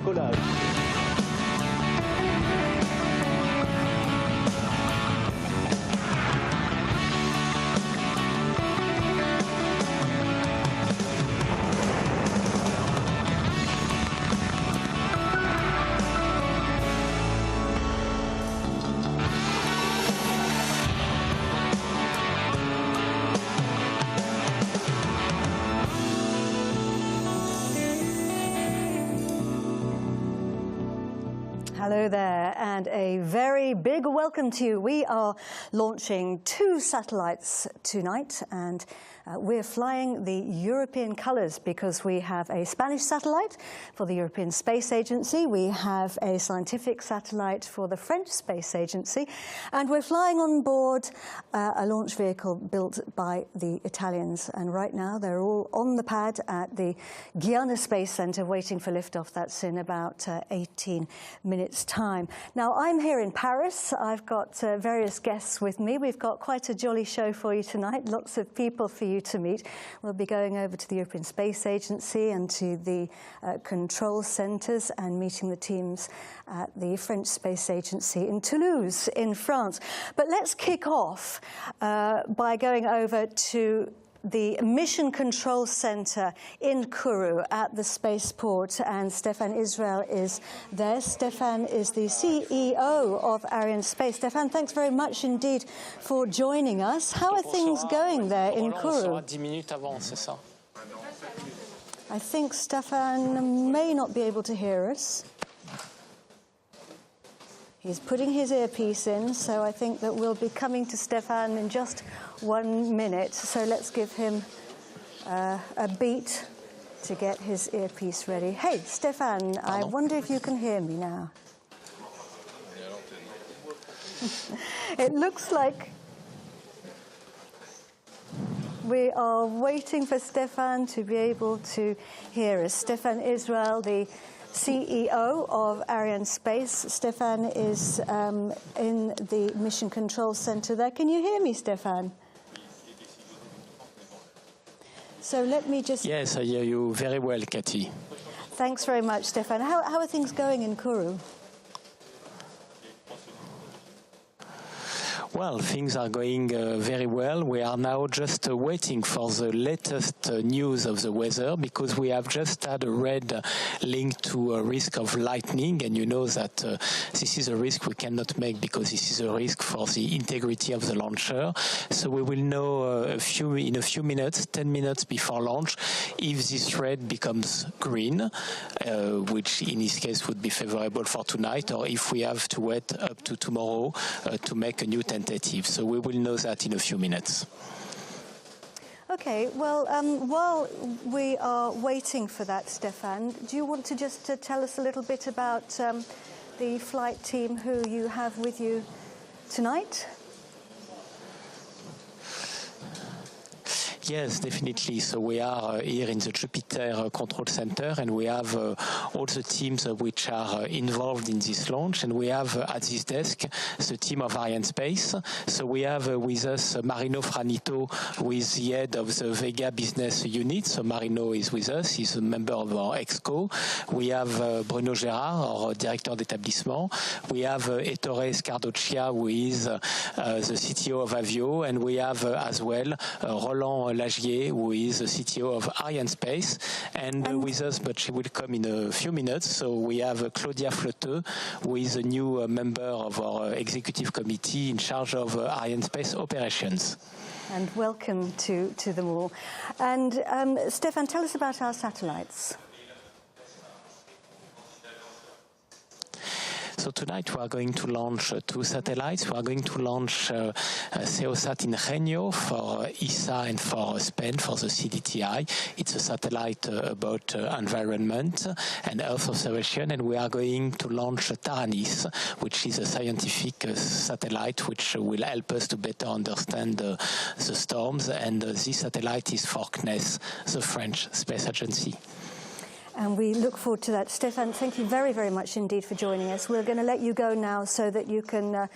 décollage. Hello there, and a very big welcome to you. We are launching 2 satellites tonight, and we're flying the European colours because we have a Spanish satellite for the European Space Agency, we have a scientific satellite for the French Space Agency, and we're flying on board a launch vehicle built by the Italians. And right now they're all on the pad at the Guiana Space Centre waiting for liftoff. That's in about 18 minutes time. Now I'm here in Paris. I've got various guests with me. We've got quite a jolly show for you tonight, lots of people for you to meet. We'll be going over to the European Space Agency and to the control centres and meeting the teams at the French Space Agency in Toulouse in France. But let's kick off by going over to the Mission Control Center in Kourou at the spaceport, and Stefan Israel is there. Stefan is the CEO of Arianespace. Stefan, thanks very much indeed for joining us. How are things going there in Kourou? I think Stefan may not be able to hear us. He's putting his earpiece in, so I think that we'll be coming to Stefan in just 1 minute. So let's give him a beat to get his earpiece ready. Hey, Stefan, I wonder if you can hear me now. It looks like we are waiting for Stefan to be able to hear us. Stefan Israel, the CEO of Arianespace. Stefan is in the Mission Control Center there. Can you hear me, Stefan? So let me just... Yes, I hear you very well, Cathy. Thanks very much, Stefan. How are things going in Kourou? Well, things are going very well. We are now just waiting for the latest news of the weather, because we have just had a red link to a risk of lightning, and you know that this is a risk we cannot make because this is a risk for the integrity of the launcher. So we will know in a few minutes, 10 minutes before launch, if this red becomes green, which in this case would be favorable for tonight, or if we have to wait up to tomorrow to make a new tentative. So we will know that in a few minutes. Okay, well, while we are waiting for that, Stefan, do you want to just tell us a little bit about the flight team who you have with you tonight? Yes, definitely. So we are here in the Jupiter Control Center, and we have all the teams which are involved in this launch. And we have at this desk the team of Arianespace. So we have with us Marino Franito, who is the head of the Vega business unit. So Marino is with us. He's a member of our EXCO. We have Bruno Gérard, our director d'établissement. We have Ettore Scardoccia, who is the CTO of Avio. And we have as well Roland Lagier, who is the CTO of Arianespace, and with us, but she will come in a few minutes. So we have Claudia Flotteux, who is a new member of our executive committee in charge of Arianespace operations. And welcome to them all. And Stefan, tell us about our satellites. So tonight we are going to launch 2 satellites. We are going to launch SEOSAT-Ingenio for ESA and for Spain for the CDTI. It's a satellite about environment and Earth observation. And we are going to launch Taranis, which is a scientific satellite which will help us to better understand the storms. And this satellite is for CNES, the French Space Agency. And we look forward to that. Stefan, thank you very, very much indeed for joining us. We're going to let you go now so that you can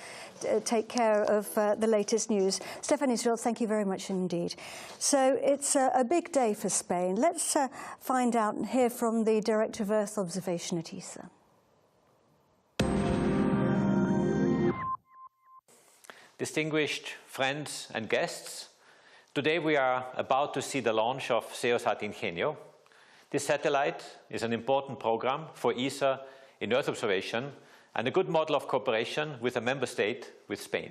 take care of the latest news. Stefan Israel, thank you very much indeed. So it's a big day for Spain. Let's find out and hear from the Director of Earth Observation at ESA. Distinguished friends and guests, today we are about to see the launch of SEOSAT-Ingenio. This satellite is an important program for ESA in Earth observation and a good model of cooperation with a member state, with Spain.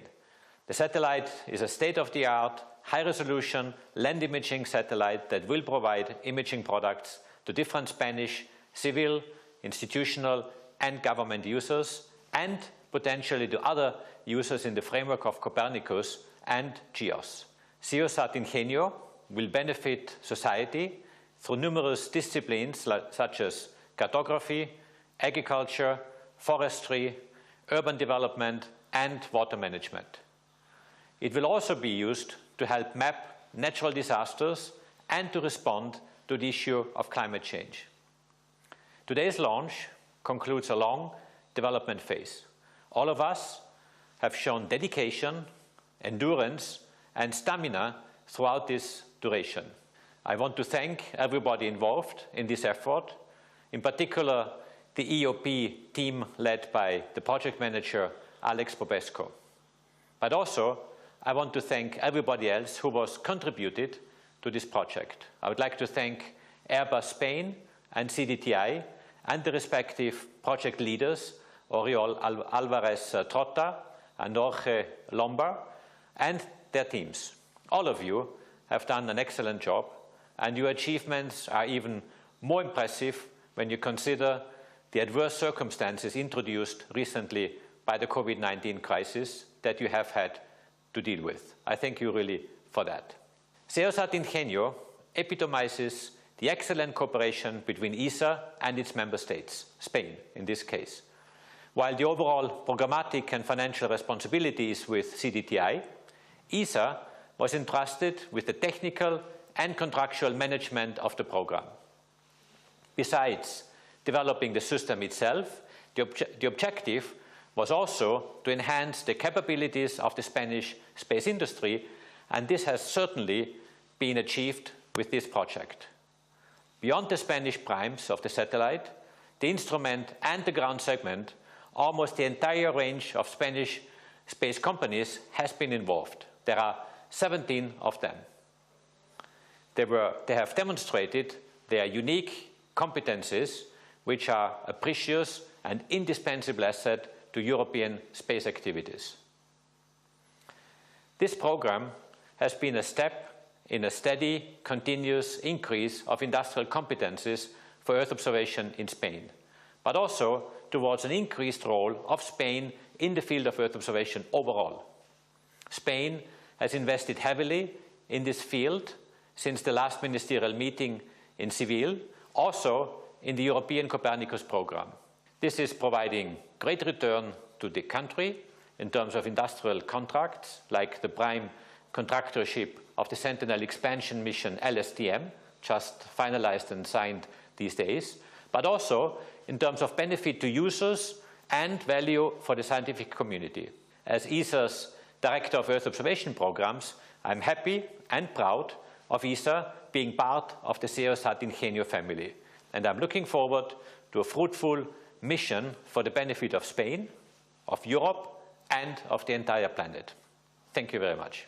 The satellite is a state-of-the-art, high-resolution land imaging satellite that will provide imaging products to different Spanish civil, institutional and government users, and potentially to other users in the framework of Copernicus and GEOS. SEOSAT-Ingenio will benefit society through numerous disciplines such as cartography, agriculture, forestry, urban development, and water management. It will also be used to help map natural disasters and to respond to the issue of climate change. Today's launch concludes a long development phase. All of us have shown dedication, endurance, and stamina throughout this duration. I want to thank everybody involved in this effort, in particular the EOP team led by the project manager Alex Popesco. But also, I want to thank everybody else who was contributed to this project. I would like to thank Airbus Spain and CDTI and the respective project leaders, Oriol Alvarez Trotta and Jorge Lombar, and their teams. All of you have done an excellent job, and your achievements are even more impressive when you consider the adverse circumstances introduced recently by the COVID-19 crisis that you have had to deal with. I thank you really for that. SEOSAT-Ingenio epitomizes the excellent cooperation between ESA and its member states, Spain in this case. While the overall programmatic and financial responsibility is with CDTI, ESA was entrusted with the technical and contractual management of the program. Besides developing the system itself, the objective was also to enhance the capabilities of the Spanish space industry, and this has certainly been achieved with this project. Beyond the Spanish primes of the satellite, the instrument and the ground segment, almost the entire range of Spanish space companies has been involved. There are 17 of them. They have demonstrated their unique competencies, which are a precious and indispensable asset to European space activities. This program has been a step in a steady, continuous increase of industrial competencies for Earth observation in Spain, but also towards an increased role of Spain in the field of Earth observation overall. Spain has invested heavily in this field since the last ministerial meeting in Seville, also in the European Copernicus program. This is providing great return to the country in terms of industrial contracts, like the prime contractorship of the Sentinel expansion mission LSTM, just finalized and signed these days, but also in terms of benefit to users and value for the scientific community. As ESA's Director of Earth Observation Programs, I'm happy and proud of ESA being part of the SEOSAT-Ingenio family, and I'm looking forward to a fruitful mission for the benefit of Spain, of Europe, and of the entire planet. Thank you very much.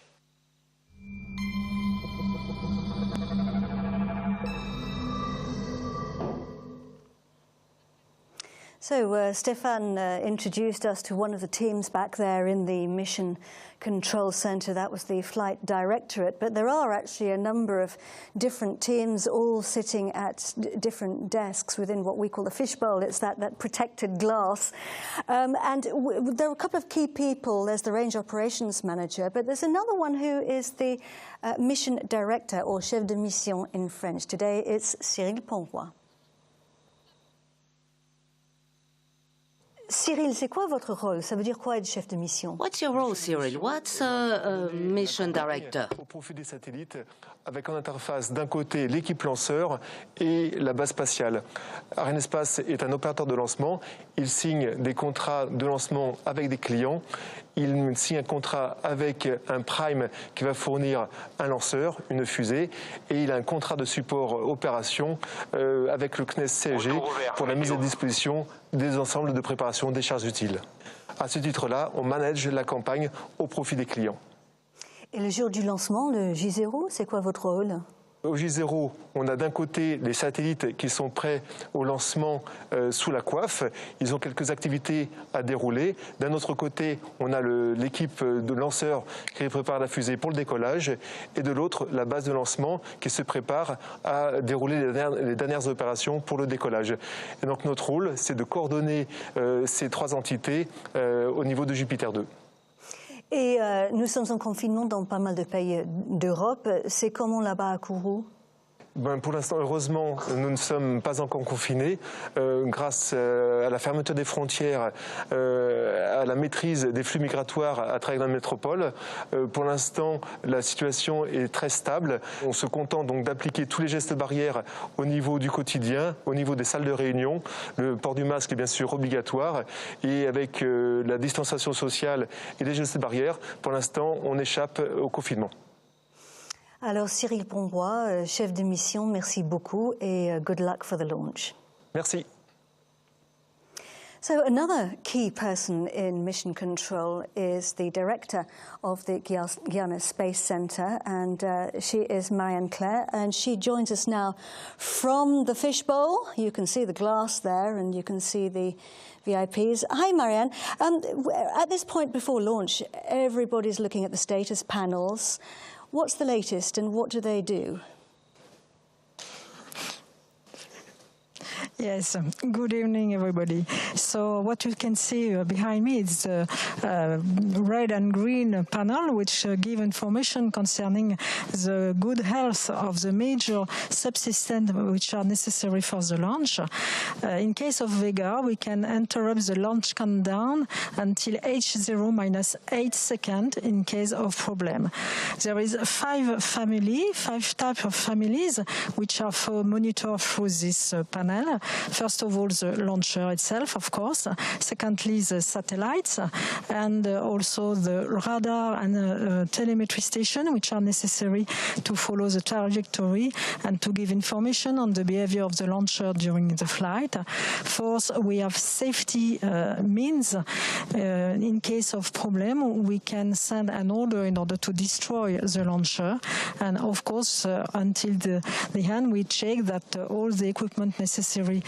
So Stefan introduced us to one of the teams back there in the Mission Control Center. That was the Flight Directorate. But there are actually a number of different teams all sitting at different desks within what we call the fishbowl. It's that protected glass. And there are a couple of key people. There's the Range Operations Manager, but there's another one who is the Mission Director, or Chef de Mission in French. Today it's Cyril Ponroy. Cyril, c'est quoi votre rôle? Ça veut dire quoi être chef de mission? What's your role, Cyril? What's a mission director? Au profit des satellites, avec en interface d'un côté l'équipe lanceur et la base spatiale. Arianespace est un opérateur de lancement. Il signe des contrats de lancement avec des clients. Il signe un contrat avec un prime qui va fournir un lanceur, une fusée, et il a un contrat de support opération avec le CNES CSG pour la mise à disposition des ensembles de préparation des charges utiles. À ce titre-là, on manage la campagne au profit des clients. Et le jour du lancement, le J0, c'est quoi votre rôle? Au J0, on a d'un côté les satellites qui sont prêts au lancement sous la coiffe. Ils ont quelques activités à dérouler. D'un autre côté, on a l'équipe de lanceurs qui prépare la fusée pour le décollage. Et de l'autre, la base de lancement qui se prépare à dérouler les dernières opérations pour le décollage. Et donc notre rôle, c'est de coordonner ces trois entités au niveau de Jupiter 2. Et nous sommes en confinement dans pas mal de pays d'Europe. C'est comment là-bas à Kourou? Pour l'instant, heureusement, nous ne sommes pas encore confinés. Grâce à la fermeture des frontières, à la maîtrise des flux migratoires à travers la métropole, pour l'instant, la situation est très stable. On se contente donc d'appliquer tous les gestes barrières au niveau du quotidien, au niveau des salles de réunion. Le port du masque est bien sûr obligatoire. Et avec la distanciation sociale et les gestes barrières, pour l'instant, on échappe au confinement. Alors Cyril Pombois, chef de mission, merci beaucoup et good luck for the launch. Merci. So another key person in mission control is the director of the Guiana Space Center, and she is Marianne Claire, and she joins us now from the fishbowl. You can see the glass there, and you can see the VIPs. Hi, Marianne. At this point before launch, everybody's looking at the status panels. What's the latest and what do they do? Yes, good evening, everybody. So what you can see behind me is the red and green panel, which give information concerning the good health of the major subsystems which are necessary for the launch. In case of Vega, we can interrupt the launch countdown until H0 minus 8 seconds in case of problem. There is five types of families which are for monitor through this panel. First of all, the launcher itself, of course. Secondly, the satellites, and also the radar and telemetry station, which are necessary to follow the trajectory and to give information on the behavior of the launcher during the flight. Fourth, we have safety means. In case of problem, we can send an order in order to destroy the launcher. And of course, until the end, we check that all the equipment necessary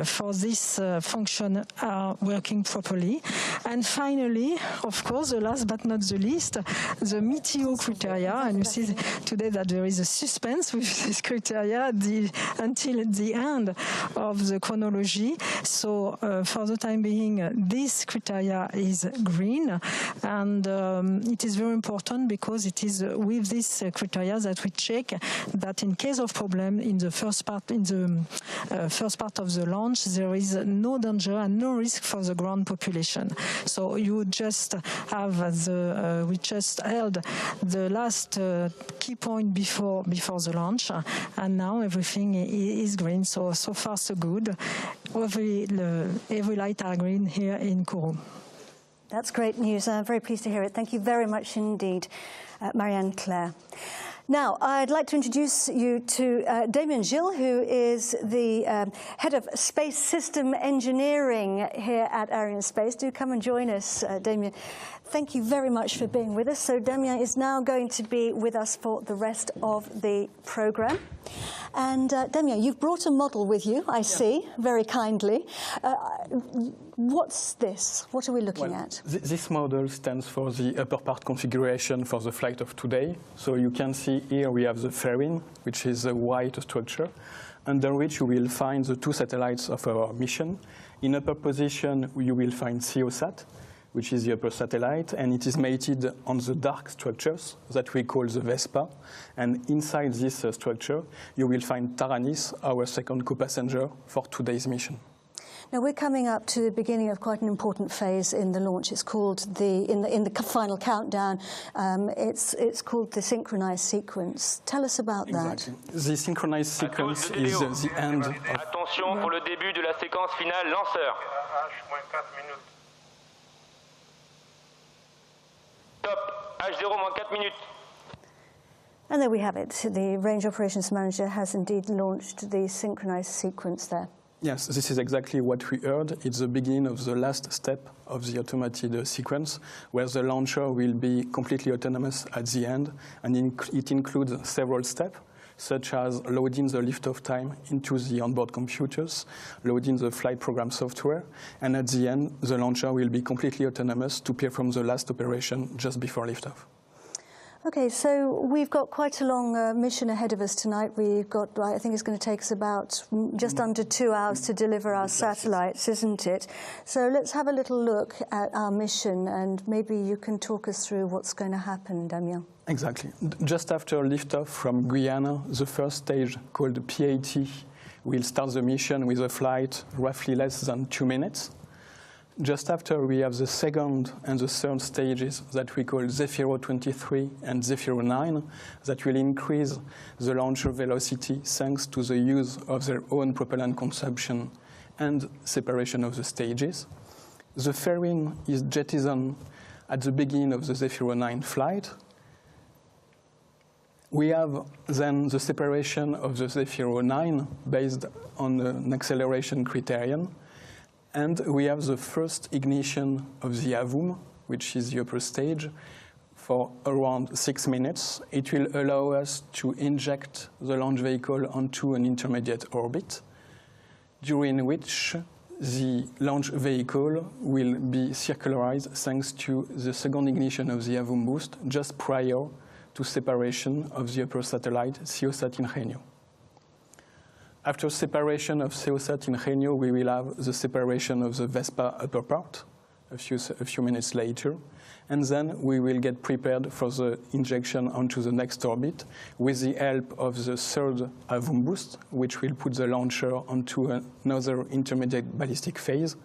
for this function are working properly. And finally, of course, the last but not the least, the METEO criteria. And you see today that there is a suspense with this criteria until the end of the chronology. So for the time being, this criteria is green. And it is very important because it is with this criteria that we check that in case of problem in the first part, of the launch, there is no danger and no risk for the ground population. So you just have we just held the last key point before the launch, and now everything is green. So far so good. Every light are green here in Kourou. That's great news. I'm very pleased to hear it. Thank you very much indeed, Marianne Claire. Now, I'd like to introduce you to Damien Gilles, who is the head of space system engineering here at Arianespace. Do come and join us, Damien. Thank you very much for being with us. So Damien is now going to be with us for the rest of the program. And Damien, you've brought a model with you, I see, very kindly. What's this? What are we looking at? This model stands for the upper part configuration for the flight of today. So you can see here we have the fairing, which is a white structure, under which you will find the two satellites of our mission. In upper position, you will find CEOSAT, which is the upper satellite, and it is mated on the dark structures that we call the Vespa. And inside this structure, you will find Taranis, our second co-passenger for today's mission. Now we're coming up to the beginning of quite an important phase in the launch. It's called in the final countdown. It's called the synchronized sequence. Tell us about that. The synchronized sequence is the end. Attention pour le début de la séquence finale lanceur. Top. H0-4 minutes. And there we have it. The Range Operations Manager has indeed launched the synchronized sequence there. Yes, this is exactly what we heard. It's the beginning of the last step of the automated sequence, where the launcher will be completely autonomous at the end, and it includes several steps, such as loading the liftoff time into the onboard computers, loading the flight program software, and at the end, the launcher will be completely autonomous to perform the last operation just before liftoff. Okay, so we've got quite a long mission ahead of us tonight. We've got, I think it's going to take us about just under 2 hours to deliver our satellites, isn't it? So let's have a little look at our mission, and maybe you can talk us through what's going to happen, Damien. Exactly. Just after liftoff from Guiana, the first stage, called PAT, will start the mission with a flight roughly less than 2 minutes. Just after, we have the second and the third stages that we call Zefiro 23 and Zefiro 9 that will increase the launcher velocity thanks to the use of their own propellant consumption and separation of the stages. The fairing is jettisoned at the beginning of the Zefiro 9 flight. We have then the separation of the Zefiro 9 based on an acceleration criterion. And we have the first ignition of the AVUM, which is the upper stage, for around 6 minutes. It will allow us to inject the launch vehicle onto an intermediate orbit, during which the launch vehicle will be circularized thanks to the second ignition of the AVUM boost just prior to separation of the upper satellite, SEOSAT-Ingenio. After separation of SEOSAT-Ingenio, we will have the separation of the Vespa upper part a few minutes later, and then we will get prepared for the injection onto the next orbit with the help of the third AVUM boost, which will put the launcher onto another intermediate ballistic phase.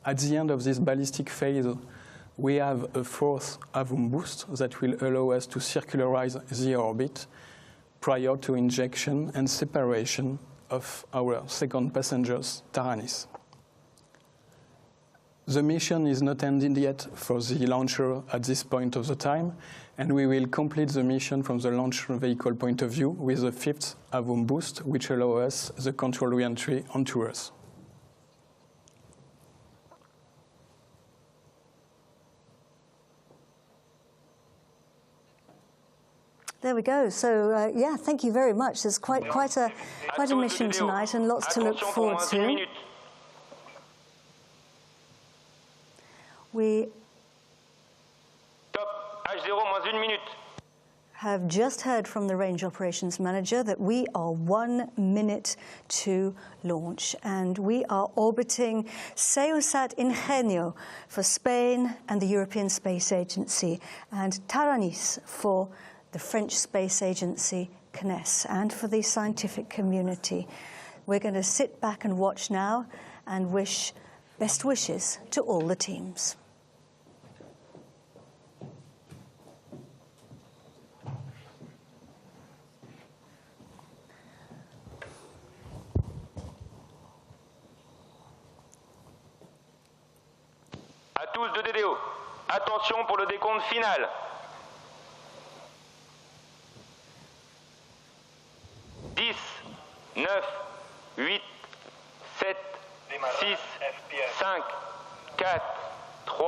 At the end of this ballistic phase, we have a fourth AVUM boost that will allow us to circularize the orbit prior to injection and separation of our second passengers, Taranis. The mission is not ended yet for the launcher at this point of the time, and we will complete the mission from the launch vehicle point of view with the fifth AVUM boost, which allows us the control re-entry onto Earth. There we go. So, yeah, thank you very much. There's quite a mission tonight and lots to look forward to. We have just heard from the Range Operations Manager that we are 1 minute to launch, and we are orbiting SEOSAT-Ingenio for Spain and the European Space Agency, and Taranis for the French Space Agency, CNES, and for the scientific community. We're going to sit back and watch now and wish best wishes to all the teams. À tous de DDO, attention pour le décompte final. 10, 9, 8, 7, 6, 5, 4, 3,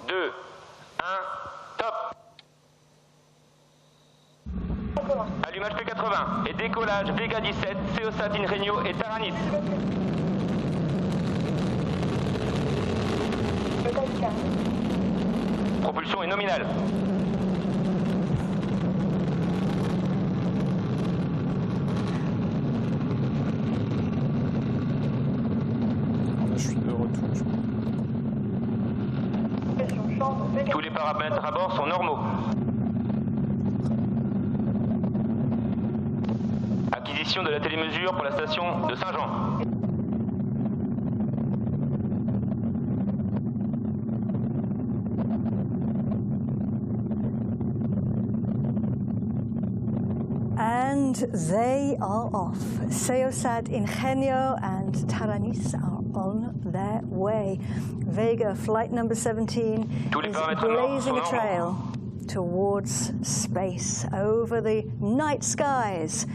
2, 1, top. Allumage P80 et décollage Vega 17, SEOSAT-Ingenio et Taranis. Propulsion est nominale. Tous les paramètres à bord sont normaux. Acquisition de la télémesure pour la station de Saint-Jean. And they are off. SEOSAT-Ingenio and Taranis are on their way. Vega flight number 17 is blazing a trail towards space over the night skies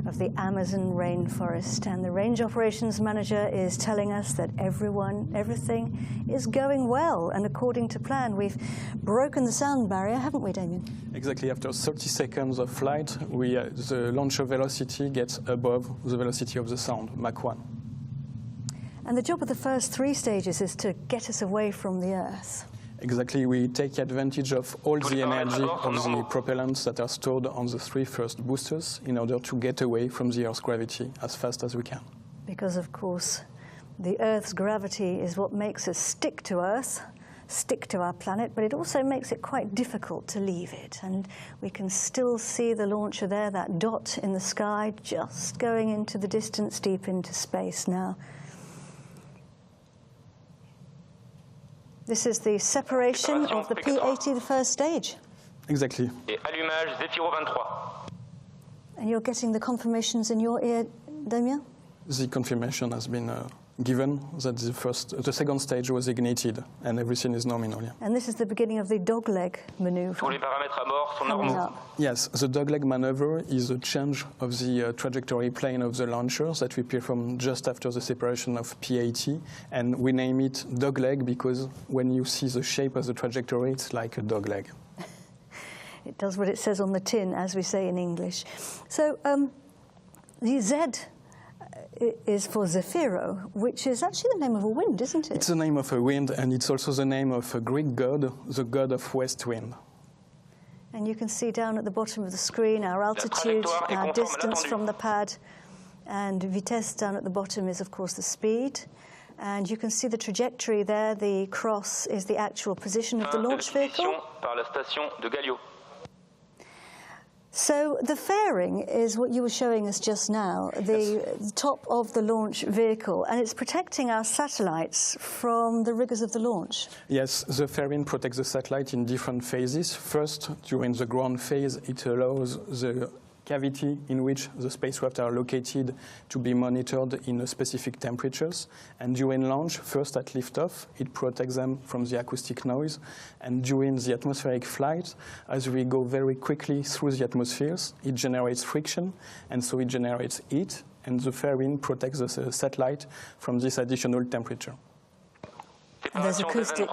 of the Amazon rainforest. And the range operations manager is telling us that everything is going well and according to plan. We've broken the sound barrier, haven't we, Damien? Exactly. After 30 seconds of flight, the launcher velocity gets above the velocity of the sound, Mach 1. And the job of the first 3 stages is to get us away from the Earth. Exactly. We take advantage of all the energy of the propellants that are stored on the 3 first boosters in order to get away from the Earth's gravity as fast as we can. Because, of course, the Earth's gravity is what makes us stick to Earth, stick to our planet, but it also makes it quite difficult to leave it. And we can still see the launcher there, that dot in the sky, just going into the distance, deep into space now. This is the separation of the P-80, the first stage. Exactly. Et allumage Zéphiro 23. And you're getting the confirmations in your ear, Damien? The confirmation has been given that the second stage was ignited and everything is nominal. Yeah. And this is the beginning of the dogleg maneuver. Tous les paramètres à bord sont normaux. Yes, the dogleg maneuver is a change of the trajectory plane of the launcher that we perform just after the separation of P-80, and we name it dogleg because when you see the shape of the trajectory, it's like a dogleg. It does what it says on the tin, as we say in English. So the Z is for Zefiro, which is actually the name of a wind, isn't it? It's the name of a wind, and it's also the name of a Greek god, the god of west wind. And you can see down at the bottom of the screen our altitude, our distance from the pad, and vitesse down at the bottom is, of course, the speed. And you can see the trajectory there. The cross is the actual position of the launch vehicle. Par la station de Galio. So the fairing is what you were showing us just now, the top of the launch vehicle, and it's protecting our satellites from the rigors of the launch. Yes, the fairing protects the satellite in different phases. First, during the ground phase, it allows the cavity in which the spacecraft are located to be monitored in specific temperatures. And during launch, first at liftoff, it protects them from the acoustic noise. And during the atmospheric flight, as we go very quickly through the atmospheres, it generates friction, and so it generates heat, and the fairing protects the satellite from this additional temperature. And those acoustic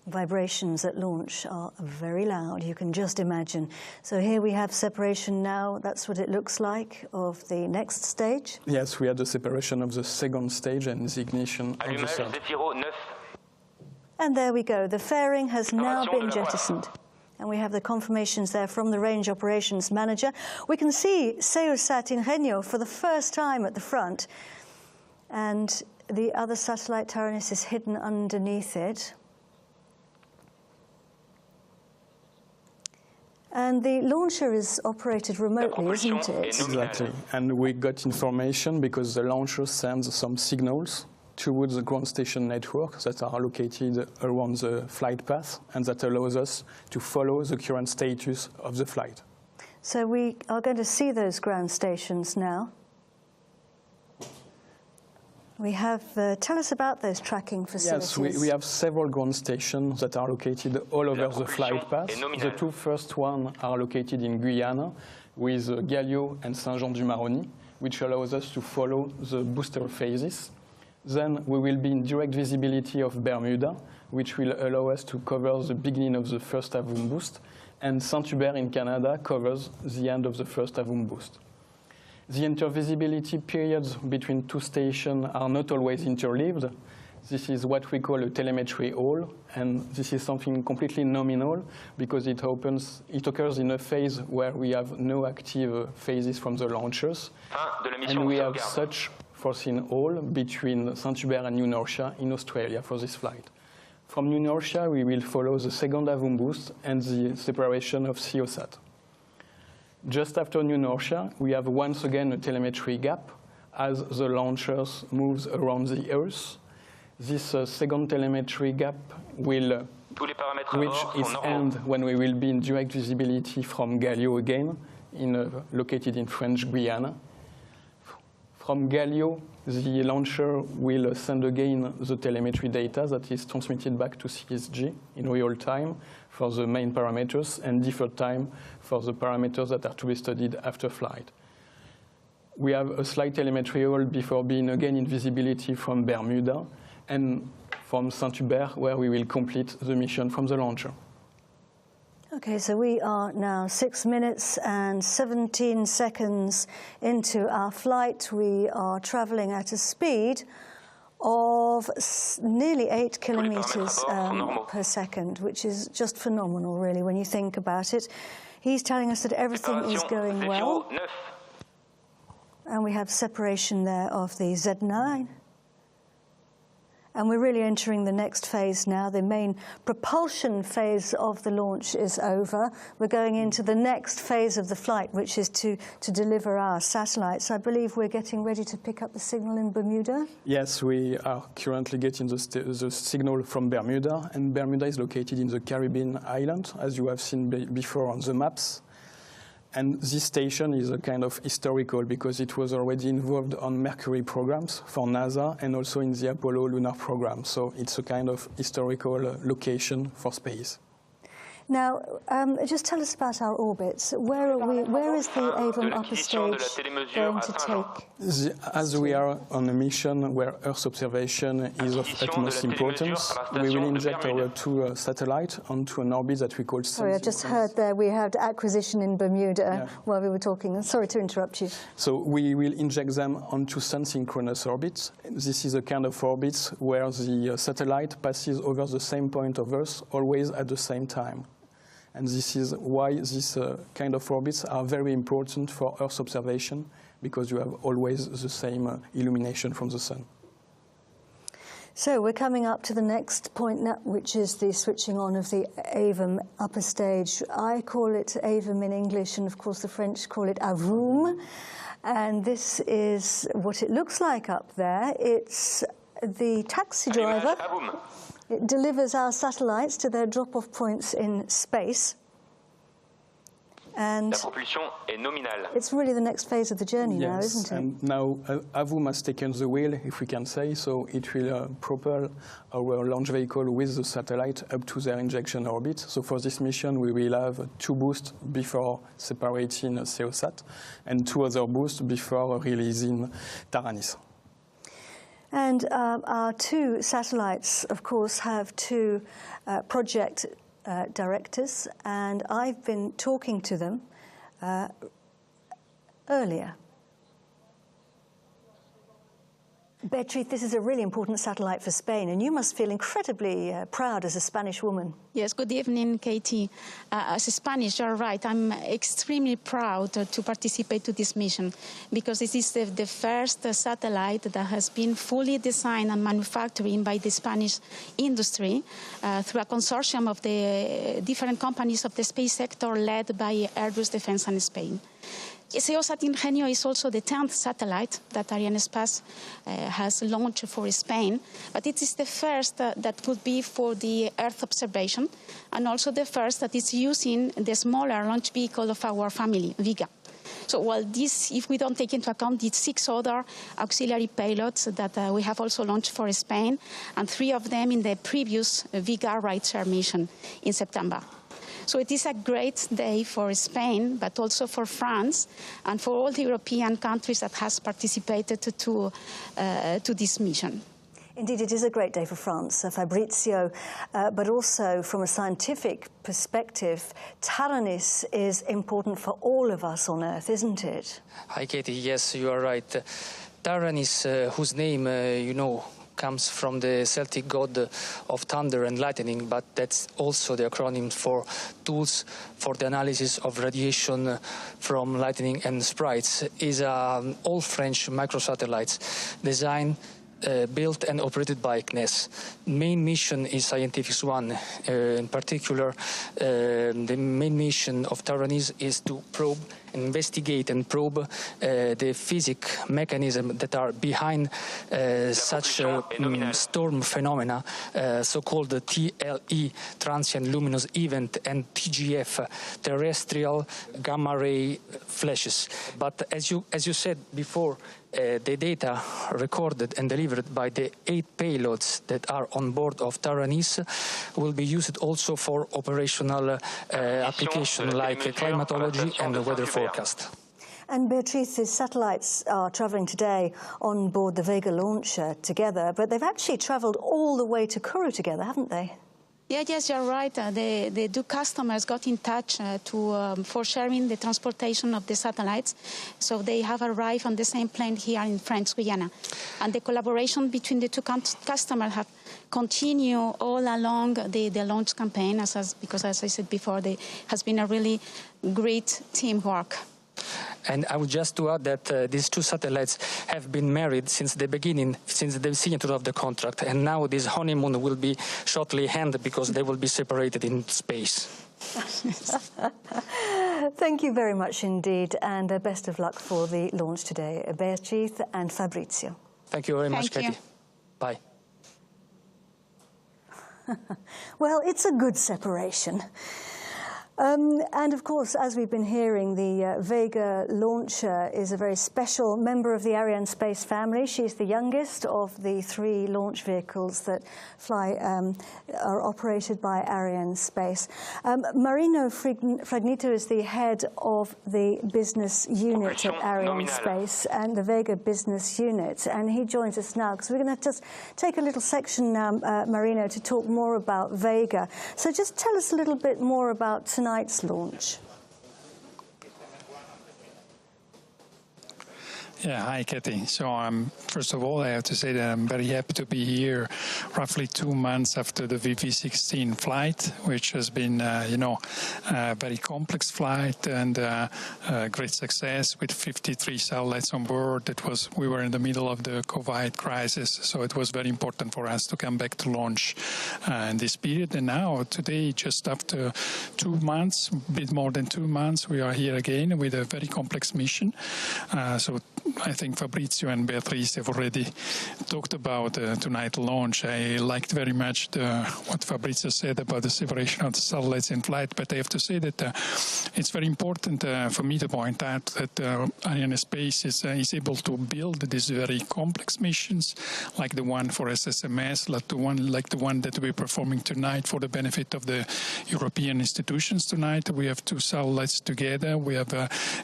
vibrations at launch are very loud, you can just imagine. So here we have separation now, that's what it looks like, of the next stage. Yes, we had the separation of the second stage and the ignition of the third. Zéphiro 9. And there we go, the fairing has now been jettisoned. And we have the confirmations there from the range operations manager. We can see SEOSAT-Ingenio for the first time at the front, and the other satellite, Taranis, is hidden underneath it. And the launcher is operated remotely, isn't it? Exactly. And we got information because the launcher sends some signals towards the ground station network that are located around the flight path, and that allows us to follow the current status of the flight. So we are going to see those ground stations now. We have, tell us about those tracking facilities. Yes, we have several ground stations that are located all over the flight path. The 2 first ones are located in Guiana with Galio and Saint-Jean-du-Maroni, which allows us to follow the booster phases. Then we will be in direct visibility of Bermuda, which will allow us to cover the beginning of the first Avum boost, and Saint-Hubert in Canada covers the end of the first Avum boost. The intervisibility periods between 2 stations are not always interleaved. This is what we call a telemetry hole, and this is something completely nominal because it occurs in a phase where we have no active phases from the launchers, and we have such foreseen hole between Saint-Hubert and New Norcia in Australia for this flight. From New Norcia, we will follow the second Avum boost and the separation of SEOSAT. Just after New Norcia, we have once again a telemetry gap as the launchers moves around the Earth. This second telemetry gap will reach its end when we will be in direct visibility from Galio again, located in French Guiana. From Galileo, the launcher will send again the telemetry data that is transmitted back to CSG in real time for the main parameters and deferred time for the parameters that are to be studied after flight. We have a slight telemetry hold before being again in visibility from Bermuda and from Saint-Hubert, where we will complete the mission from the launcher. Okay, so we are now 6 minutes and 17 seconds into our flight. We are traveling at a speed of nearly 8 kilometers per second, which is just phenomenal, really, when you think about it. He's telling us that everything is going well. And we have separation there of the Z9. And we're really entering the next phase now. The main propulsion phase of the launch is over. We're going into the next phase of the flight, which is to deliver our satellites. I believe we're getting ready to pick up the signal in Bermuda. Yes, we are currently getting the signal from Bermuda. And Bermuda is located in the Caribbean island, as you have seen before on the maps. And this station is a kind of historical because it was already involved on Mercury programs for NASA and also in the Apollo lunar program. So it's a kind of historical location for space. Now, just tell us about our orbits. Where are we? Where is the Avum upper stage going to take? As we are on a mission where Earth observation is of utmost importance, we will inject our 2 satellites onto an orbit that we call Sorry, I just heard there we had acquisition in Bermuda while we were talking. Sorry to interrupt you. So we will inject them onto sun-synchronous orbits. This is a kind of orbits where the satellite passes over the same point of Earth always at the same time. And this is why these kind of orbits are very important for Earth observation, because you have always the same illumination from the sun. So we're coming up to the next point now, which is the switching on of the Avum upper stage. I call it Avum in English, and of course the French call it Avum. And this is what it looks like up there. It's the taxi driver. It delivers our satellites to their drop-off points in space. And it's really the next phase of the journey now, isn't it? And now Avum has taken the wheel, if we can say, so it will propel our launch vehicle with the satellite up to their injection orbit. So for this mission, we will have 2 boosts before separating SEOSAT and 2 other boosts before releasing Taranis. And our 2 satellites, of course, have 2 project directors, and I've been talking to them earlier. Beatriz, this is a really important satellite for Spain, and you must feel incredibly proud as a Spanish woman. Yes, good evening, Katie. As a Spanish, you're right, I'm extremely proud to participate to this mission, because this is the first satellite that has been fully designed and manufactured by the Spanish industry through a consortium of the different companies of the space sector led by Airbus Defence and Spain. SEOSAT-Ingenio is also the 10th satellite that Arianespace has launched for Spain, but it is the first that would be for the Earth observation, and also the first that is using the smaller launch vehicle of our family, Vega. So while this, if we don't take into account the 6 other auxiliary payloads that we have also launched for Spain, and 3 of them in the previous Vega right-share mission in September. So it is a great day for Spain, but also for France and for all the European countries that has participated to this mission. Indeed, it is a great day for France, Fabrizio, but also from a scientific perspective, Taranis is important for all of us on Earth, isn't it? Hi, Katie. Yes, you are right. Taranis, whose name you know, comes from the Celtic god of thunder and lightning, but that's also the acronym for tools for the analysis of radiation from lightning and Sprites, is all French microsatellites designed built and operated by CNES. Main mission is scientific one. In particular, the main mission of Taranis is to probe, investigate and probe the physics mechanism that are behind such storm phenomena, so-called TLE, transient luminous event, and TGF, terrestrial gamma ray flashes. But as you said before, the data recorded and delivered by the 8 payloads that are on board of Taranis will be used also for operational application like climatology and weather forecast. And Beatrice's satellites are travelling today on board the Vega launcher together, but they've actually travelled all the way to Kourou together, haven't they? Yeah, yes, you're right. The two customers got in touch for sharing the transportation of the satellites. So they have arrived on the same plane here in French Guiana. And the collaboration between the two customers have continued all along the launch campaign, because as I said before, there has been a really great teamwork. And I would just to add that these two satellites have been married since the beginning, since the signature of the contract, and now this honeymoon will be shortly ended because they will be separated in space. Thank you very much indeed, and best of luck for the launch today, Beatrice and Fabrizio. Thank you very much, Katie. Bye. Well, it's a good separation. And of course, as we've been hearing, the Vega launcher is a very special member of the Arianespace family. She's the youngest of the 3 launch vehicles that are operated by Arianespace. Marino Fragnito is the head of the business unit at Arianespace and the Vega business unit, and he joins us now because we're going to just take a little section now, Marino, to talk more about Vega. So just tell us a little bit more about tonight's launch. Yeah, hi, Katie. So first of all, I have to say that I'm very happy to be here roughly 2 months after the VV16 flight, which has been, a very complex flight and a great success with 53 satellites on board. We were in the middle of the COVID crisis, so it was very important for us to come back to launch in this period. And now, today, just after 2 months, a bit more than 2 months, we are here again with a very complex mission. So I think Fabrizio and Beatrice have already talked about tonight's launch. I liked very much what Fabrizio said about the separation of the satellites in flight, but I have to say that it's very important for me to point out that Arianespace is able to build these very complex missions, like the one for SSMS, like the one that we're performing tonight for the benefit of the European institutions tonight. We have 2 satellites together. We have,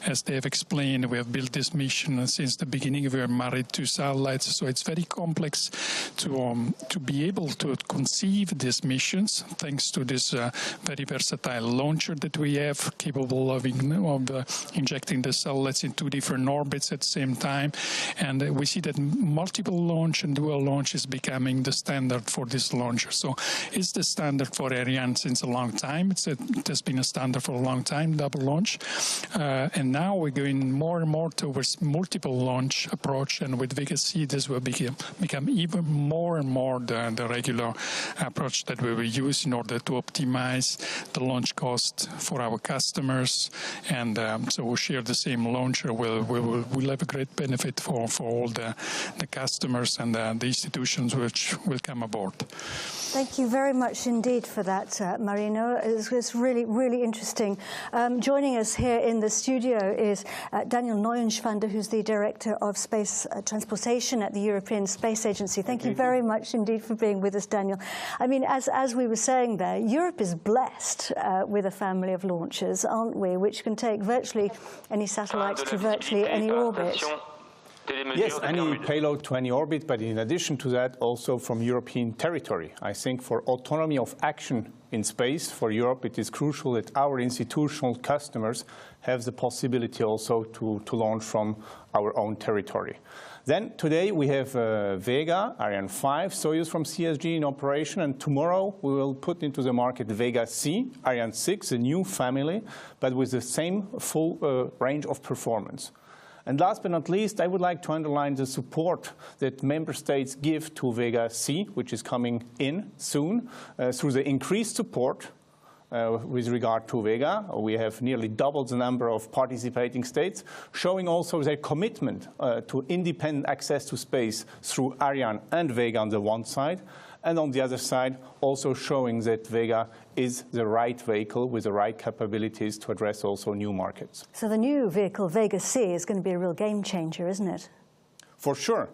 as they have explained, we have built this mission since the beginning. We are married to satellites, so it's very complex to be able to conceive these missions thanks to this very versatile launcher that we have, capable of injecting the satellites in 2 different orbits at the same time. And we see that multiple launch and dual launch is becoming the standard for this launcher. So it's the standard for Ariane since a long time. It has been a standard for a long time, double launch. And now we're going more and more towards multiple launch approach, and with Vega C this will become even more and more the regular approach that we will use in order to optimize the launch cost for our customers. And so we'll share the same launcher. We'll have a great benefit for all the customers and the institutions which will come aboard. Thank you very much indeed for that, Marino. It's really, really interesting. Joining us here in the studio is Daniel Neuenschwander, who's the Director of Space Transportation at the European Space Agency. Thank you very much indeed for being with us, Daniel. I mean, as we were saying there, Europe is blessed with a family of launchers, aren't we, which can take virtually any satellites to virtually any orbit. Yes, any payload to any orbit, but in addition to that, also from European territory. I think for autonomy of action in space, for Europe, it is crucial that our institutional customers have the possibility also to launch from our own territory. Then today we have Vega, Ariane 5, Soyuz from CSG in operation, and tomorrow we will put into the market Vega C, Ariane 6, a new family, but with the same full range of performance. And last but not least, I would like to underline the support that member states give to Vega C, which is coming in soon, through the increased support with regard to Vega. We have nearly doubled the number of participating states, showing also their commitment to independent access to space through Ariane and Vega on the one side, and on the other side, also showing that Vega is the right vehicle with the right capabilities to address also new markets. So the new vehicle, Vega C, is going to be a real game changer, isn't it? For sure.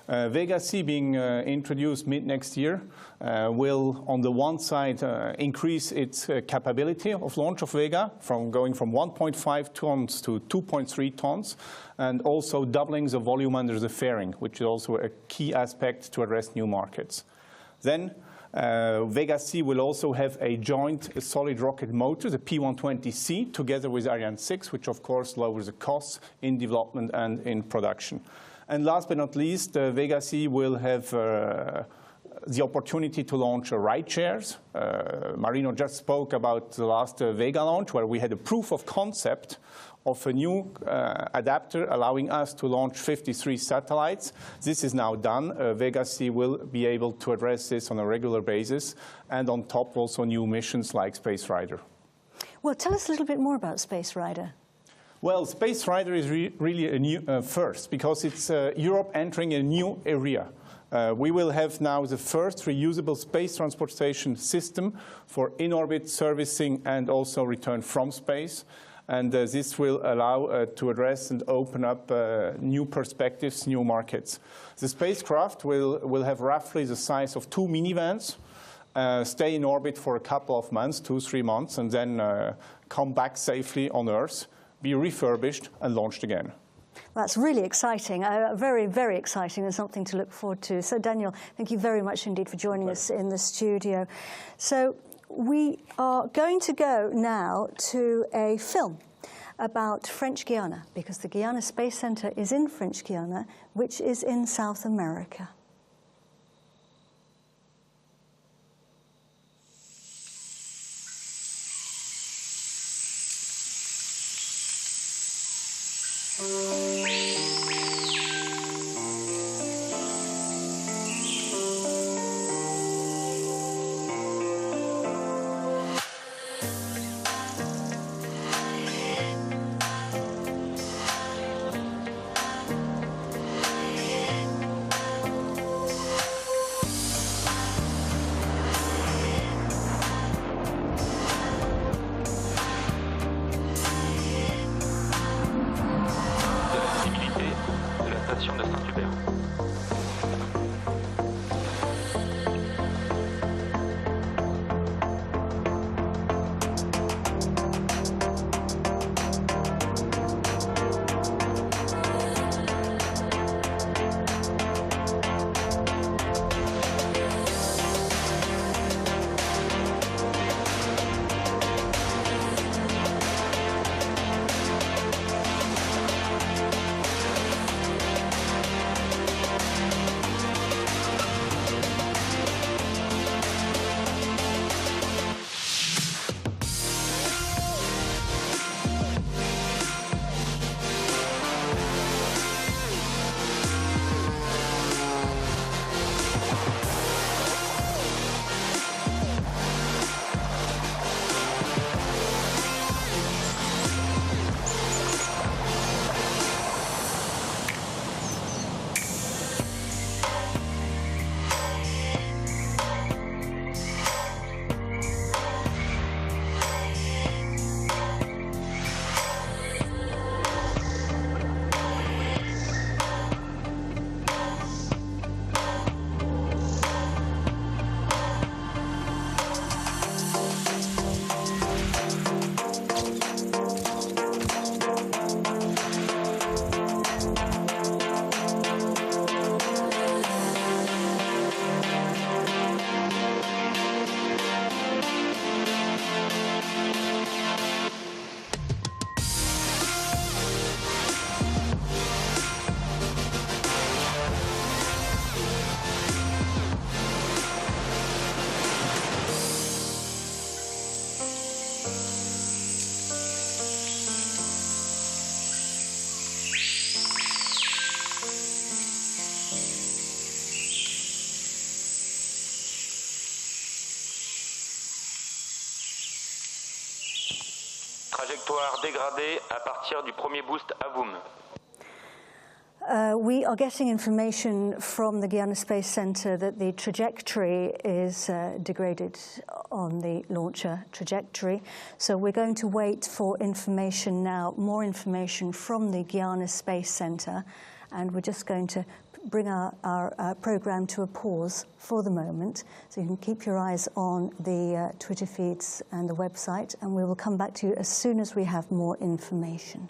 Vega C being introduced mid-next year will, on the one side, increase its capability of launch of Vega, going from 1.5 tons to 2.3 tons, and also doubling the volume under the fairing, which is also a key aspect to address new markets. Then Vega C will also have a joint solid rocket motor, the P120C, together with Ariane 6, which of course lowers the costs in development and in production. And last but not least, Vega C will have the opportunity to launch ride shares. Marino just spoke about the last Vega launch, where we had a proof of concept of a new adapter allowing us to launch 53 satellites. This is now done. Vega C will be able to address this on a regular basis, and on top also new missions like Space Rider. Well, tell us a little bit more about Space Rider. Well, Space Rider is really a new first, because it's Europe entering a new area. We will have now the first reusable space transportation system for in-orbit servicing and also return from space. And this will allow to address and open up new perspectives, new markets. The spacecraft will have roughly the size of 2 minivans, stay in orbit for a couple of months, 2-3 months, and then come back safely on Earth, be refurbished and launched again. That's really exciting, very, very exciting, and something to look forward to. So, Daniel, thank you very much indeed for joining us in the studio. So, we are going to go now to a film about French Guiana, because the Guiana Space Center is in French Guiana, which is in South America. Trajectoire dégradée à partir du premier boost AVUM. We are getting information from the Guiana Space Center that the trajectory is degraded on the launcher trajectory. So we're going to wait for information now, more information from the Guiana Space Center, and we're just going to bring our program to a pause for the moment. So you can keep your eyes on the Twitter feeds and the website, and we will come back to you as soon as we have more information.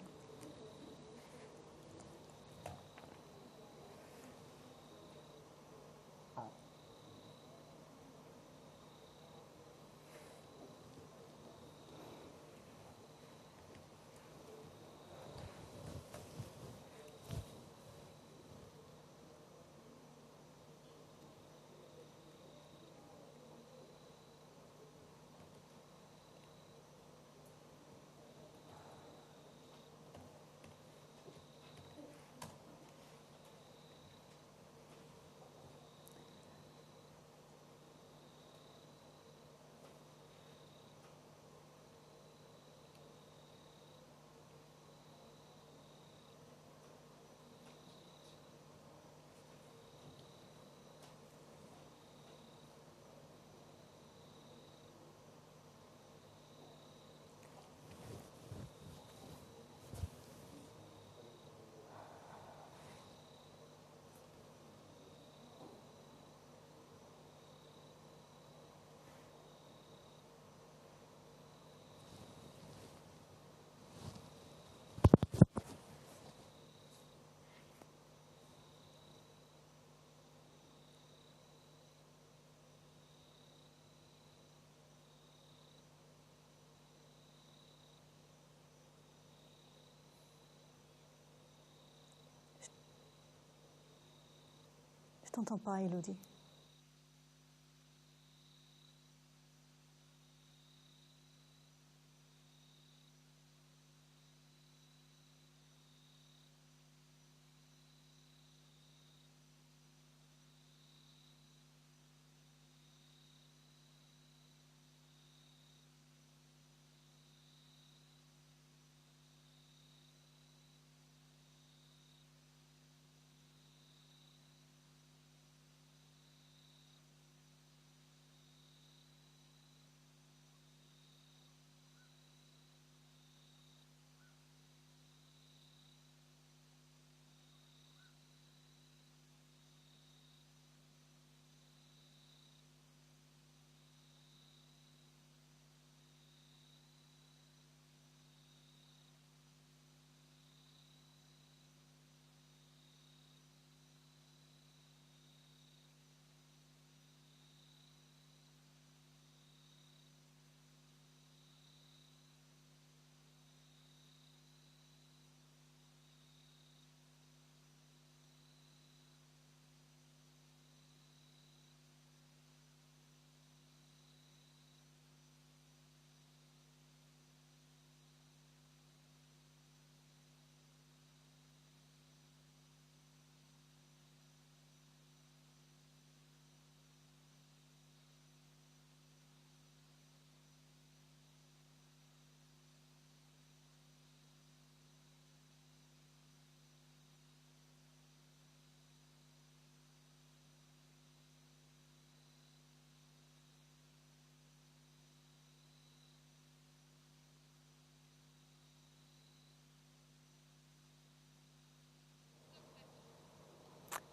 Je t'entends pas, Elodie.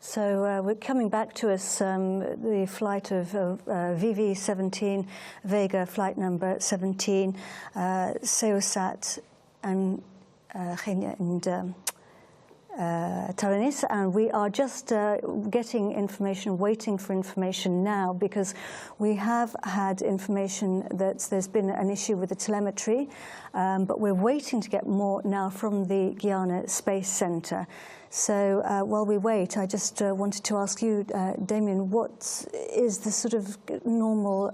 So we're coming back to us, the flight of VV17, Vega flight number 17, SEOSAT and Taranis, and we are just getting information, waiting for information now, because we have had information that there's been an issue with the telemetry, but we're waiting to get more now from the Guiana Space Center. So while we wait, I just wanted to ask you, Damien, what is the sort of normal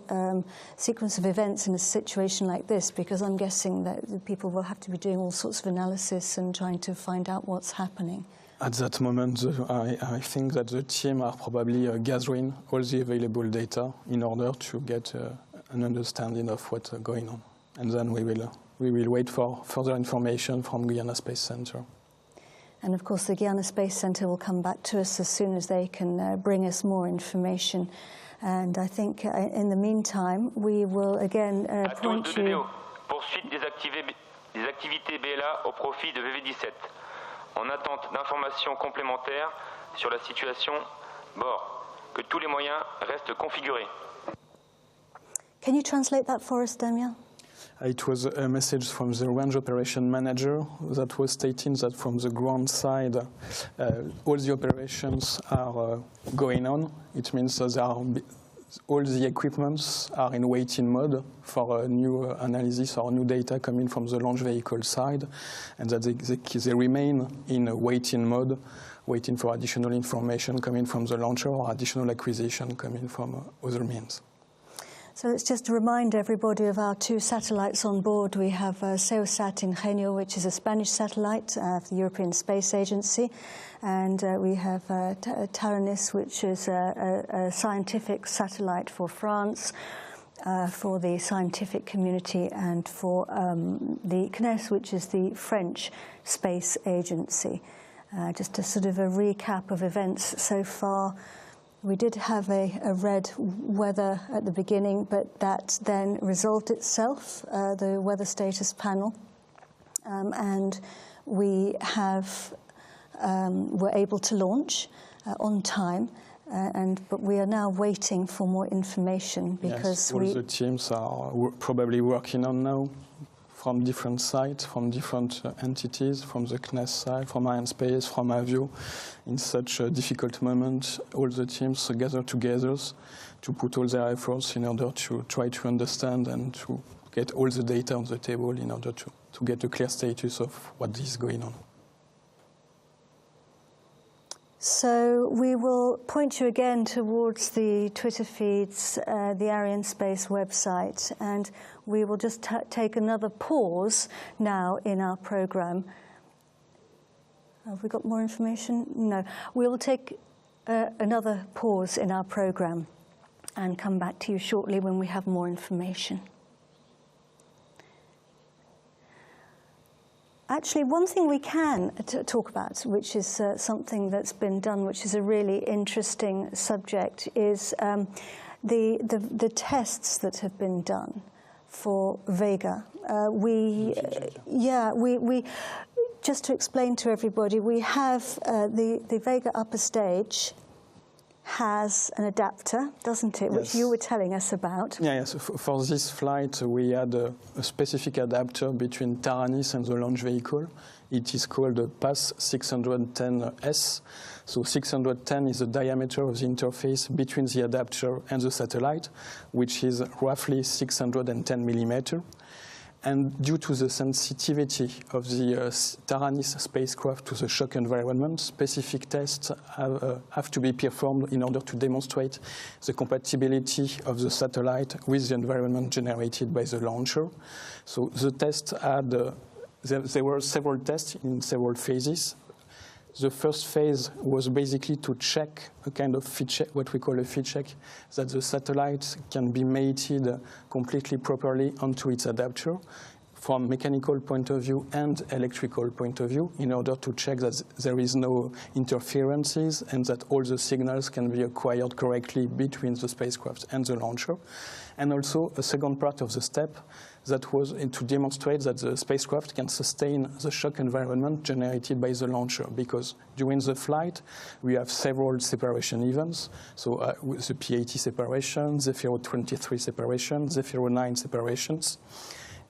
sequence of events in a situation like this? Because I'm guessing that people will have to be doing all sorts of analysis and trying to find out what's happening. At that moment, I think that the team are probably gathering all the available data in order to get an understanding of what's going on. And then we will we will wait for further information from Guiana Space Center. And of course, the Guiana Space Center will come back to us as soon as they can bring us more information. And I think in the meantime, we will again point you... Poursuite des activités BLA au profit de VV17, en attente d'informations complémentaires sur la situation bord. Que tous les moyens restent configurés. Can you translate that for us, Damien? It was a message from the range operation manager that was stating that from the ground side, all the operations are going on. It means that all the equipments are in waiting mode for a new analysis or new data coming from the launch vehicle side, and that they remain in a waiting mode, waiting for additional information coming from the launcher or additional acquisition coming from other means. So let's just remind everybody of our two satellites on board. We have SEOSAT-Ingenio, which is a Spanish satellite of the European Space Agency, and we have Taranis, which is a scientific satellite for France, for the scientific community, and for the CNES, which is the French Space Agency. Just a sort of a recap of events so far. We did have a red weather at the beginning, but that then resolved itself, the weather status panel, and we were able to launch on time, but we are now waiting for more information because all the teams are probably working on now from different sites, from different entities, from the CNES side, from Arianespace, from Avio. In such a difficult moment, all the teams gather together to put all their efforts in order to try to understand and to get all the data on the table in order to get a clear status of what is going on. So we will point you again towards the Twitter feeds, the Arianespace website, and we will just take another pause now in our program. Have we got more information? No. We will take another pause in our program and come back to you shortly when we have more information. Actually, one thing we can talk about, which is something that's been done, which is a really interesting subject, is the tests that have been done for Vega. We just to explain to everybody, we have the Vega upper stage has an adapter, doesn't it, which you were telling us about? Yes, for this flight we had a specific adapter between Taranis and the launch vehicle. It is called the PASS 610S. So 610 is the diameter of the interface between the adapter and the satellite, which is roughly 610 millimeters. And due to the sensitivity of the Taranis spacecraft to the shock environment, specific tests have to be performed in order to demonstrate the compatibility of the satellite with the environment generated by the launcher. So the tests had, there were several tests in several phases. The first phase was basically to check a kind of fit check, what we call a fit check, that the satellite can be mated completely properly onto its adapter from mechanical point of view and electrical point of view in order to check that there is no interferences and that all the signals can be acquired correctly between the spacecraft and the launcher. And also a second part of the step that was to demonstrate that the spacecraft can sustain the shock environment generated by the launcher, because during the flight we have several separation events, so the P80 separation, Zefiro 23 separation, Zefiro 9 separations,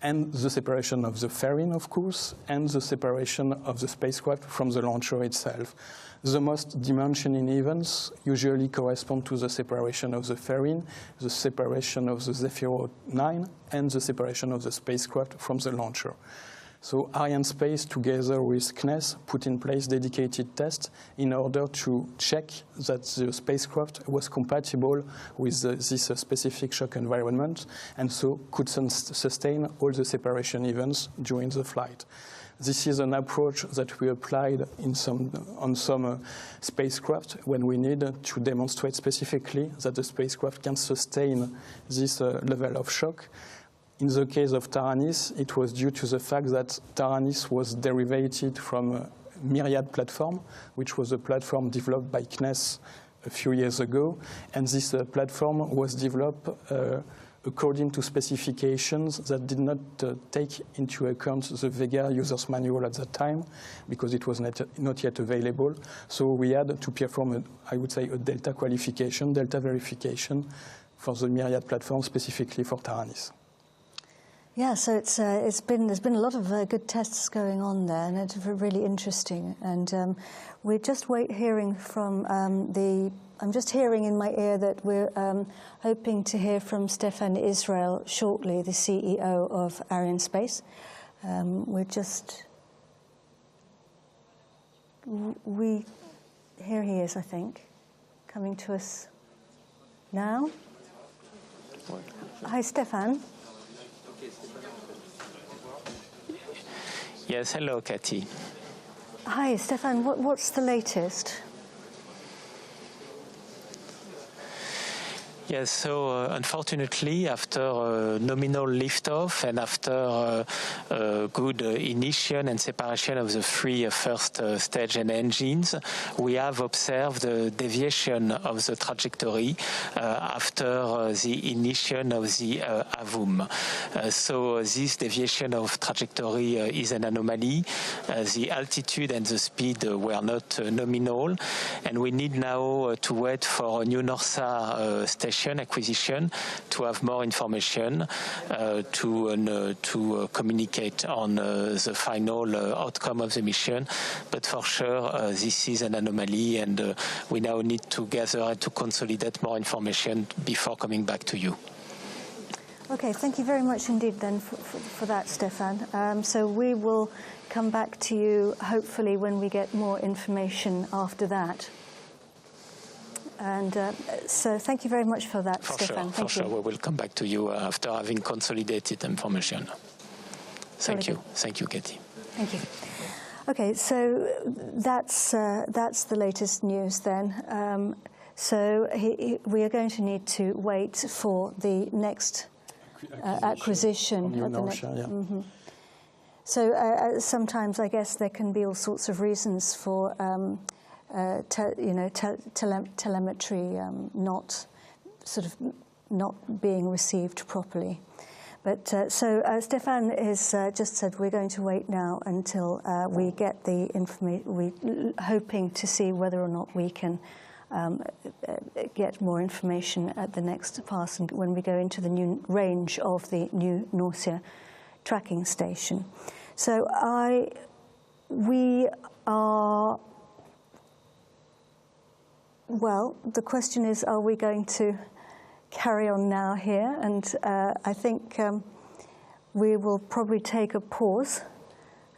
and the separation of the fairing, of course, and the separation of the spacecraft from the launcher itself. The most dimensioning events usually correspond to the separation of the fairing, the separation of the Zefiro 9, and the separation of the spacecraft from the launcher. So Arianespace, together with CNES, put in place dedicated tests in order to check that the spacecraft was compatible with this specific shock environment, and so could sustain all the separation events during the flight. This is an approach that we applied on some spacecraft when we need to demonstrate specifically that the spacecraft can sustain this level of shock In the case of Taranis, it was due to the fact that Taranis was derivated from a Myriad platform, which was a platform developed by CNES a few years ago. And this platform was developed according to specifications that did not take into account the Vega user's manual at that time, because it was not yet available. So we had to perform, I would say, a delta qualification, delta verification for the Myriad platform specifically for Taranis. Yeah, so there's been a lot of good tests going on there, and it's really interesting. And we're just hearing from I'm just hearing in my ear that we're hoping to hear from Stefan Israel shortly, the CEO of Arianespace. Here he is, I think, coming to us now. Hi, Stefan. Yes, hello, Cathy. Hi, Stefan. What's the latest? Yes, so unfortunately, after nominal liftoff and after good ignition and separation of the three first stage and engines, we have observed a deviation of the trajectory after the ignition of the AVUM. So this deviation of trajectory is an anomaly. The altitude and the speed were not nominal, and we need now to wait for a new NORSA station acquisition to have more information to communicate on the final outcome of the mission. But for sure, this is an anomaly, and we now need to gather and to consolidate more information before coming back to you. Okay, thank you very much indeed then for that, Stefan. So we will come back to you hopefully when we get more information after that. And so thank you very much for that, Stefan. For sure, we will come back to you after having consolidated information. Thank you. Thank you, Katie. Thank you. Okay, so that's the latest news then. So we are going to need to wait for the next acquisition. So sometimes I guess there can be all sorts of reasons for telemetry not being received properly. But so Stefan has just said we're going to wait now until we get the information. We're hoping to see whether or not we can get more information at the next pass and when we go into the new range of the new Norcia tracking station. So we are. Well, the question is, are we going to carry on now here? And I think we will probably take a pause,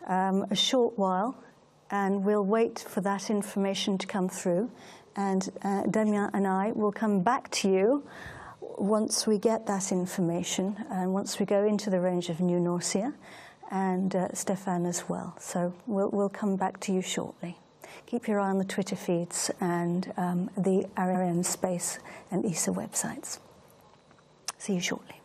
a short while, and we'll wait for that information to come through. And Damien and I will come back to you once we get that information and once we go into the range of New Norcia, and Stefan as well. So we'll come back to you shortly. Keep your eye on the Twitter feeds and the Arianespace and ESA websites. See you shortly.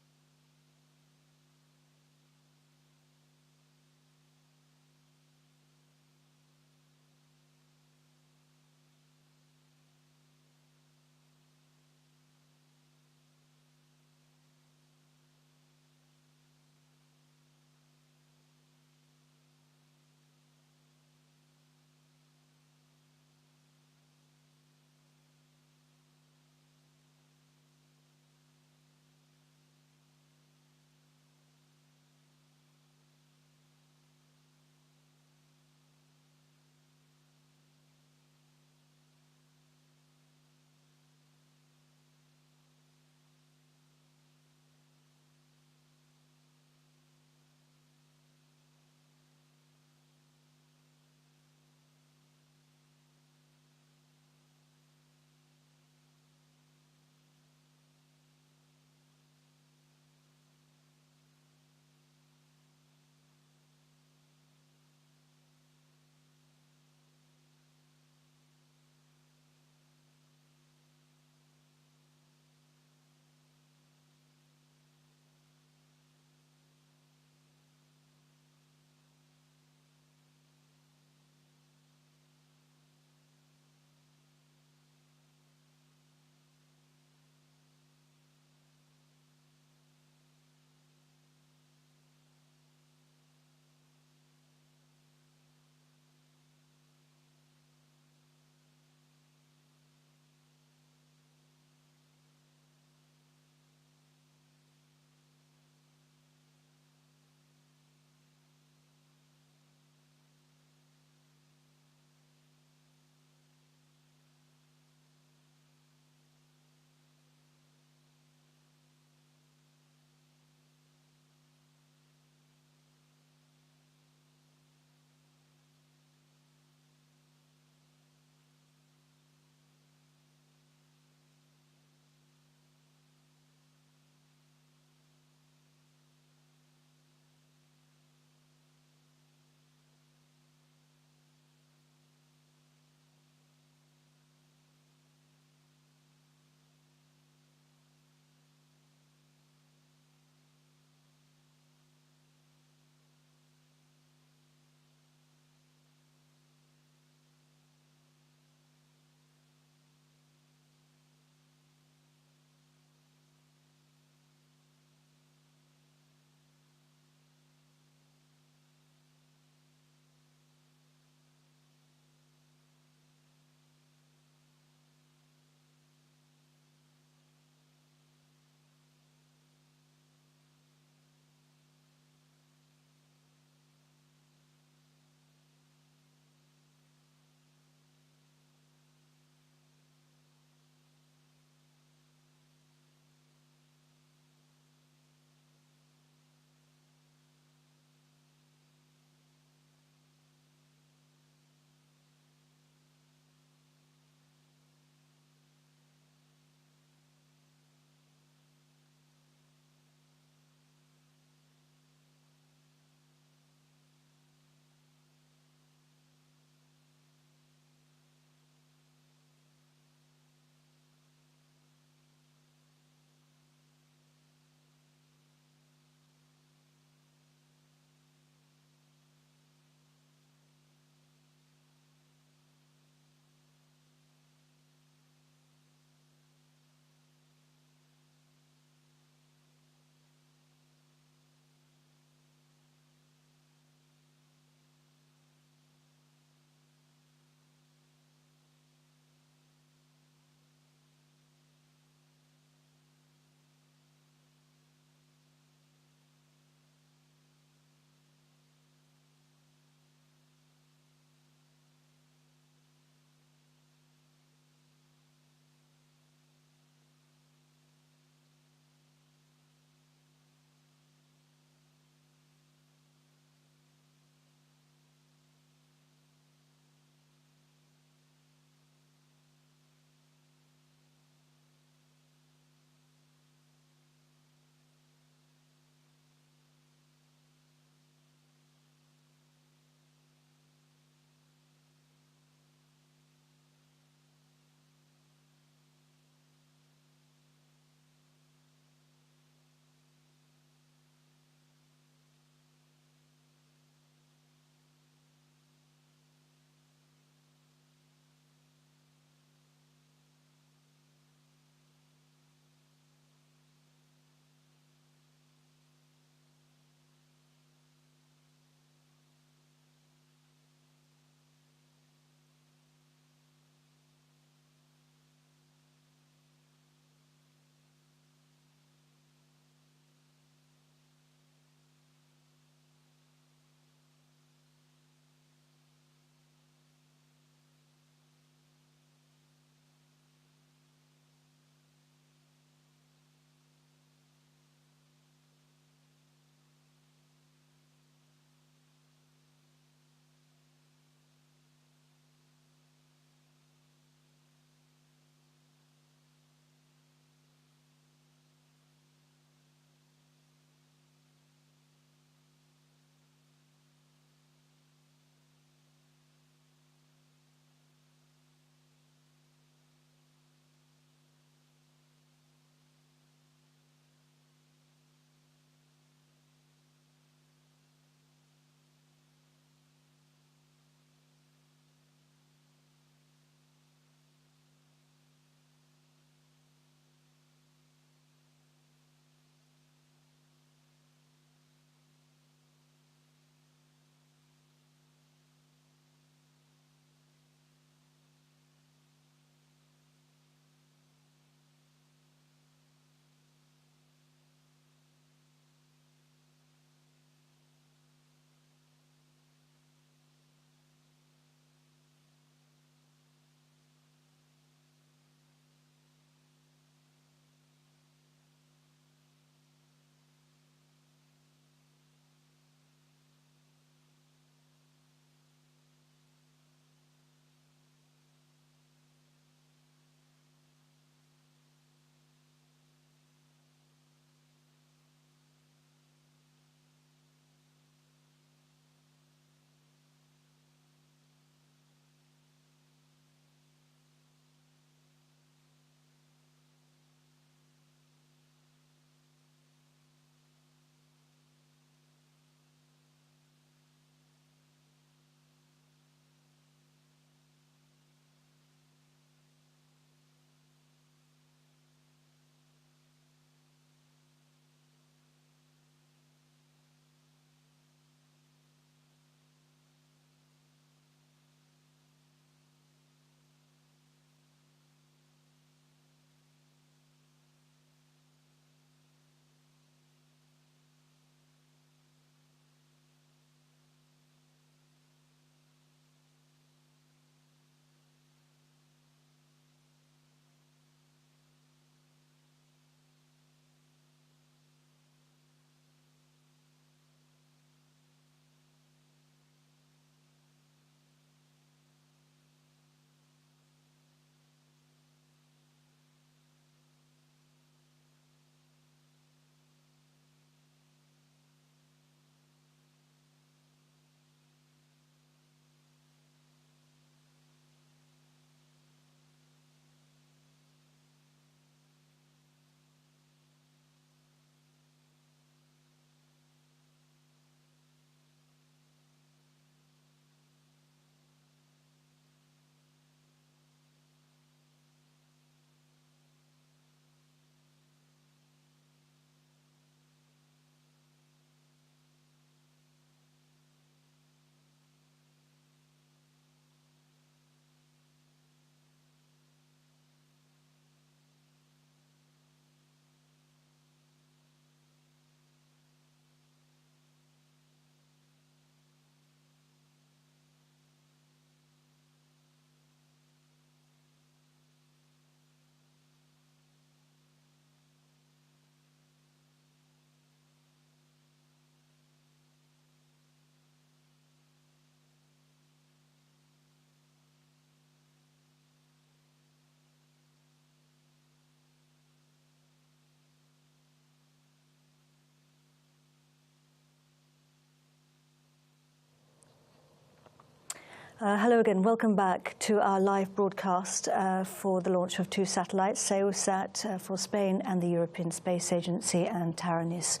Hello again. Welcome back to our live broadcast for the launch of 2 satellites, SEOSAT for Spain and the European Space Agency, and Taranis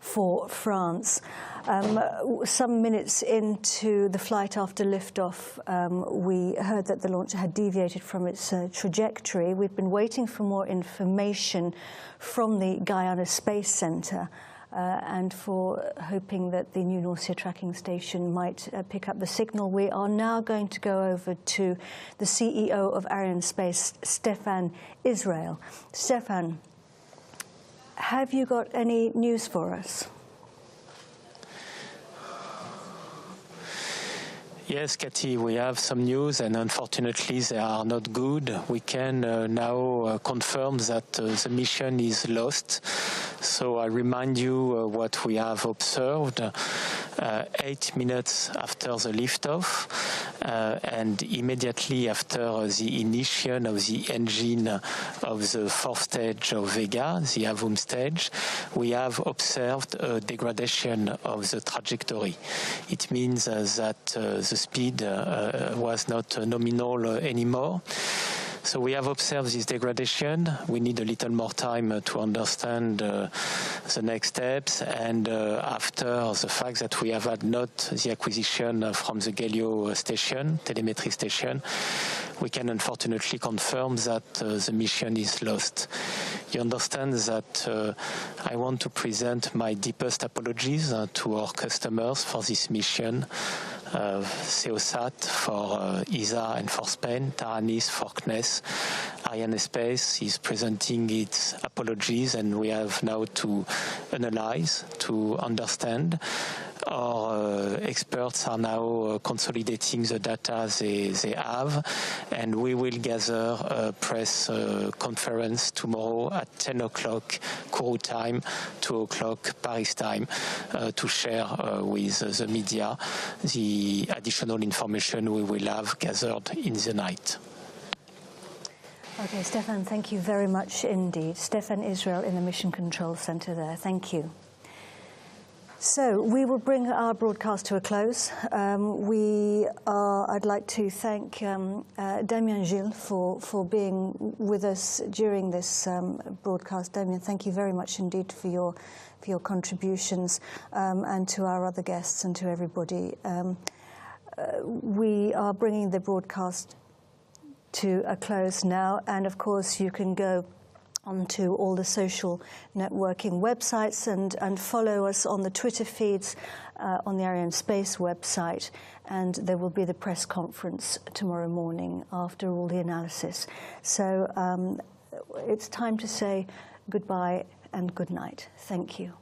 for France. Some minutes into the flight after liftoff, we heard that the launcher had deviated from its trajectory. We've been waiting for more information from the Guiana Space Center and for hoping that the new North Sea tracking station might pick up the signal. We are now going to go over to the CEO of Arianespace, Stefan Israel. Stefan, have you got any news for us? Yes, Cathy, we have some news, and unfortunately they are not good. We can now confirm that the mission is lost. So I remind you what we have observed 8 minutes after the liftoff and immediately after the ignition of the engine of the 4th stage of Vega, the Avum stage, we have observed a degradation of the trajectory. It means that the speed was not nominal anymore. So we have observed this degradation. We need a little more time to understand the next steps. And after the fact that we have had not the acquisition from the Galileo station, telemetry station, we can unfortunately confirm that the mission is lost. You understand that I want to present my deepest apologies to our customers for this mission. SEOSAT for ESA and for Spain, Taranis for CNES. Arianespace is presenting its apologies, and we have now to analyze, to understand. Our experts are now consolidating the data they have, and we will gather a press conference tomorrow at 10 o'clock Kourou time, 2 o'clock Paris time, to share with the media the additional information we will have gathered in the night. Okay, Stefan, thank you very much indeed. Stefan Israel in the Mission Control Center there. Thank you. So we will bring our broadcast to a close. I'd like to thank Damien Gilles for being with us during this broadcast. Damien, thank you very much indeed for your contributions, and to our other guests and to everybody. We are bringing the broadcast to a close now, and of course you can go onto all the social networking websites and follow us on the Twitter feeds, on the Arianespace website, and there will be the press conference tomorrow morning after all the analysis. So it's time to say goodbye and good night. Thank you.